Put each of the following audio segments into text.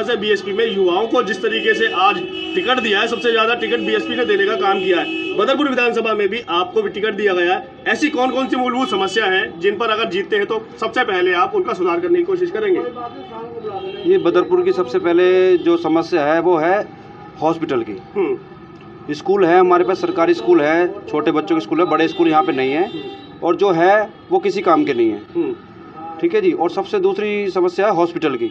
से बीएसपी में युवाओं को जिस तरीके से आज टिकट दिया है, सबसे ज्यादा टिकट बीएसपी ने देने का काम किया है। बदरपुर विधानसभा में भी आपको भी टिकट दिया गया है। ऐसी कौन कौन सी मूलभूत समस्या है जिन पर अगर जीतते हैं तो सबसे पहले आप उनका सुधार करने की कोशिश करेंगे? ये बदरपुर की सबसे पहले जो समस्या है वो है हॉस्पिटल की। स्कूल है हमारे पास, सरकारी स्कूल है, छोटे बच्चों के स्कूल है, बड़े स्कूल यहाँ पे नहीं है, और जो है वो किसी काम के नहीं है। ठीक है जी। और सबसे दूसरी समस्या है हॉस्पिटल की।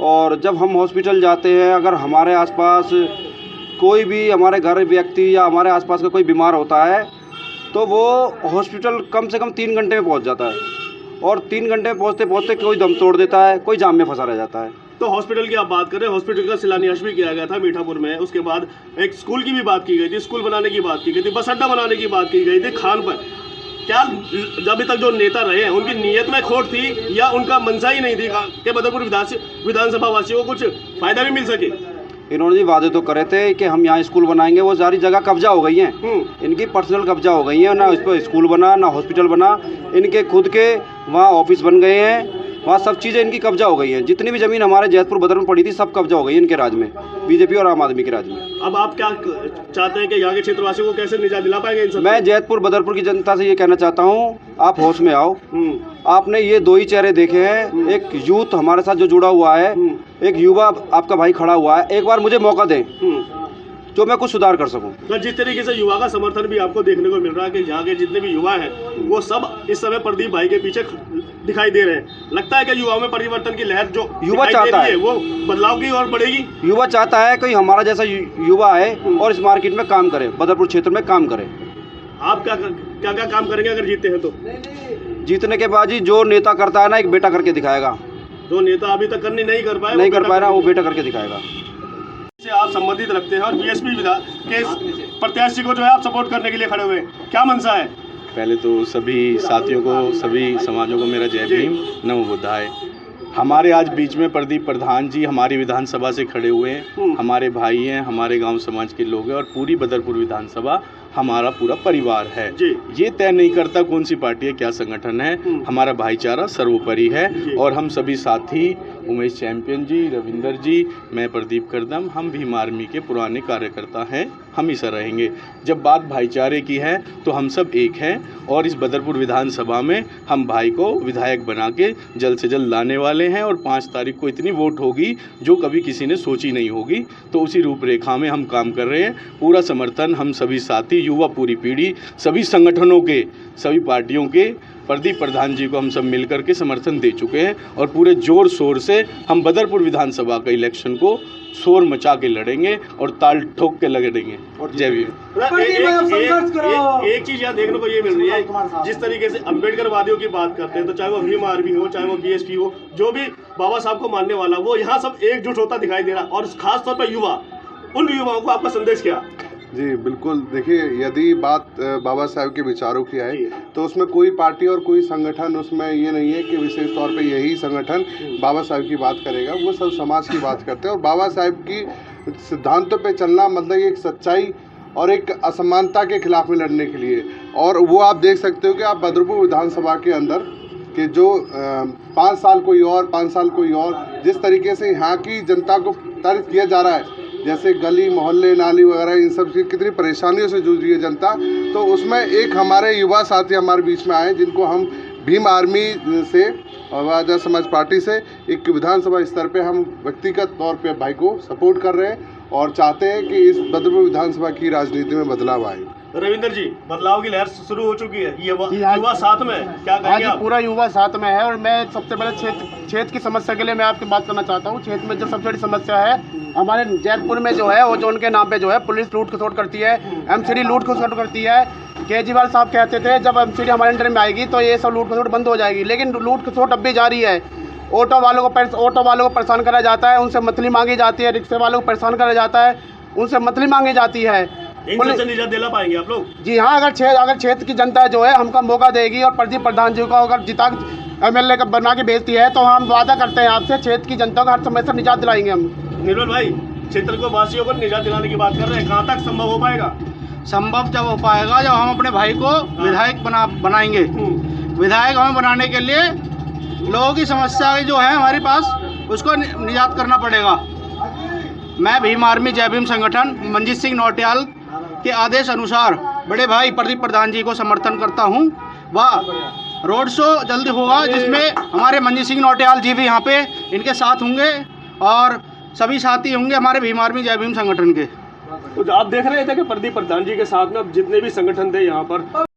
और जब हम हॉस्पिटल जाते हैं, अगर हमारे आसपास कोई भी हमारे घर व्यक्ति या हमारे आसपास का कोई बीमार होता है तो वो हॉस्पिटल कम से कम 3 घंटे में पहुंच जाता है, और 3 घंटे में पहुंचते पहुंचते कोई दम तोड़ देता है, कोई जाम में फंसा रह जाता है। तो हॉस्पिटल की आप बात कर रहे हैं, हॉस्पिटल का शिलान्यास भी किया गया था मीठापुर में। उसके बाद एक स्कूल की भी बात की गई थी, स्कूल बनाने की बात की गई थी, बस अड्डा बनाने की बात की गई थी। खान पर क्या अभी तक जो नेता रहे हैं उनकी नीयत में खोट थी या उनका मंशा ही नहीं थी कि बदरपुर विधानसभा वासियों को कुछ फायदा भी मिल सके? इन्होंने जी वादे तो करे थे कि हम यहाँ स्कूल बनाएंगे, वो सारी जगह कब्जा हो गई हैं। इनकी पर्सनल कब्जा हो गई है, ना इस पर स्कूल बना ना हॉस्पिटल बना, इनके खुद के वहाँ ऑफिस बन गए हैं, वहाँ सब चीज़ें इनकी कब्जा हो गई हैं। जितनी भी ज़मीन हमारे जैतपुर बदर में पड़ी थी सब कब्जा हो गई इनके राज में, बीजेपी और आम आदमी के राज में। अब आप क्या चाहते हैं कि यहाँ के क्षेत्रवासियों को कैसे निजात दिला पाएंगे इन सब? मैं जैतपुर बदरपुर की जनता से ये कहना चाहता हूँ, आप होश में आओ। आपने ये 2 ही चेहरे देखे हैं, एक यूथ हमारे साथ जो जुड़ा हुआ है, एक युवा आपका भाई खड़ा हुआ है। एक बार मुझे मौका दें जो मैं कुछ सुधार कर सकूं। तो जिस तरीके से युवा का समर्थन भी आपको देखने को मिल रहा है कि यहाँ के जितने भी युवा हैं वो सब इस समय प्रदीप भाई के पीछे दिखाई दे रहे हैं, लगता है कि युवाओं में परिवर्तन की लहर जो युवा चाहता है वो बदलाव की ओर बढ़ेगी। युवा चाहता है कि हमारा जैसा युवा है और इस मार्केट में काम करे, बदरपुर क्षेत्र में काम करे। आप क्या काम करेंगे अगर जीतते हैं तो? जीतने के बाद ही जो नेता करता है ना, एक बेटा करके दिखाएगा। जो नेता अभी तक नहीं कर पाए ना, वो बेटा करके दिखाएगा। से आप संबंधित रखते हैं और बीएसपी के प्रत्याशी को जो है आप सपोर्ट करने के लिए खड़े हुए हैं, क्या मंशा है? पहले तो सभी साथियों को, सभी समाजों को मेरा जय भीम, नमो बुद्धाय। हमारे आज बीच में प्रदीप प्रधान जी हमारी विधानसभा से खड़े हुए हैं, हमारे भाई हैं, हमारे गांव समाज के लोग हैं, और पूरी बदरपुर विधानसभा हमारा पूरा परिवार है। ये तय नहीं करता कौन सी पार्टी है, क्या संगठन है, हमारा भाईचारा सर्वोपरि है। और हम सभी साथी, उमेश चैंपियन जी, रविंदर जी, मैं प्रदीप करदम, हम भीम आर्मी के पुराने कार्यकर्ता हैं, हमेशा रहेंगे। जब बात भाईचारे की है तो हम सब एक हैं, और इस बदरपुर विधानसभा में हम भाई को विधायक बना के जल्द से जल्द लाने वाले हैं। और 5 तारीख को इतनी वोट होगी जो कभी किसी ने सोची नहीं होगी, तो उसी रूपरेखा में हम काम कर रहे हैं। पूरा समर्थन हम सभी साथी, युवा, पूरी पीढ़ी, सभी संगठनों के, सभी पार्टियों के प्रदीप प्रधान जी को हम सब मिलकर के समर्थन दे चुके हैं, और पूरे जोर शोर से हम बदरपुर विधानसभा का इलेक्शन को शोर मचा के लड़ेंगे और ताल ठोक के लड़ेंगे। और जय भीम। एक चीज यहाँ देखने को ये मिल रही है, जिस तरीके से अम्बेडकर वादियों की बात करते हैं, तो चाहे वो भीम आर्मी हो, चाहे वो बीएसपी हो, जो भी बाबा साहब को मानने वाला, वो यहाँ सब एकजुट होता दिखाई दे रहा, और खास तौर पर युवा, उन युवाओं को आपका संदेश क्या? जी बिल्कुल, देखिए यदि बात बाबा साहब के विचारों की आए तो उसमें कोई पार्टी और कोई संगठन उसमें ये नहीं है कि विशेष तौर पे यही संगठन बाबा साहब की बात करेगा। वो सब समाज की बात करते हैं, और बाबा साहब की सिद्धांतों पे चलना मतलब एक सच्चाई और एक असमानता के खिलाफ में लड़ने के लिए। और वो आप देख सकते हो कि आप बदरपुर विधानसभा के अंदर कि जो 5 साल कोई और, 5 साल कोई और, जिस तरीके से यहाँ की जनता को तारीफ किया जा रहा है, जैसे गली मोहल्ले नाली वगैरह इन सब की कितनी परेशानियों से जूझ रही है जनता, तो उसमें एक हमारे युवा साथी हमारे बीच में आए जिनको हम भीम आर्मी से और आजाद समाज पार्टी से एक विधानसभा स्तर पे हम व्यक्तिगत तौर पे भाई को सपोर्ट कर रहे हैं और चाहते हैं कि इस बदरपुर विधानसभा की राजनीति में बदलाव आए। रविंदर जी, बदलाव की लहर शुरू हो चुकी है, ये युवा साथ में क्या कहेंगे आप? पूरा युवा साथ में है। और मैं सबसे पहले क्षेत्र की समस्या के लिए मैं आपकी बात करना चाहता हूँ। क्षेत्र में जो सबसे बड़ी समस्या है हमारे जैतपुर में जो है, वो जो उनके नाम पे जो है पुलिस लूट खसोट करती है, एमसीडी लूट खसोट करती है। केजरीवाल साहब कहते थे जब एमसीडी हमारे अंडर में आएगी तो ये सब लूट खसोट बंद हो जाएगी, लेकिन लूट खसोट अब भी जारी है। ऑटो वालों को परेशान करा जाता है, उनसे मंथली मांगी जाती है। रिक्शे वालों को परेशान करा जाता है, उनसे मंथली मांगी जाती है। इनसे निजात दिला पाएंगे आप लोग? जी हाँ, अगर क्षेत्र की जनता जो है हमको मौका देगी और प्रदीप प्रधान जी को अगर जिता एमएलए का बना के भेजती है तो हम वादा करते हैं आपसे क्षेत्र की जनता को हर समस्या निजात दिलाएंगे हम। निर्मल भाई, क्षेत्र को वासियों को निजात दिलाने की बात कर रहे हैं, कहाँ तक संभव हो पाएगा? संभव जब हो पाएगा जब हम अपने भाई को विधायक बनाएंगे। विधायक हमें बनाने के लिए लोगों की समस्या जो है हमारे पास उसको निजात करना पड़ेगा। मैं भीम आर्मी जय भीम संगठन मंजीत सिंह नौटियाल के आदेश अनुसार बड़े भाई प्रदीप प्रधान जी को समर्थन करता हूं। वह रोड शो जल्दी होगा जिसमें हमारे मंजीत सिंह नौटियाल जी भी यहाँ पे इनके साथ होंगे और सभी साथी होंगे हमारे भीम आर्मी जय भीम संगठन के। तो आप देख रहे थे कि प्रदीप प्रधान जी के साथ में अब जितने भी संगठन थे यहाँ पर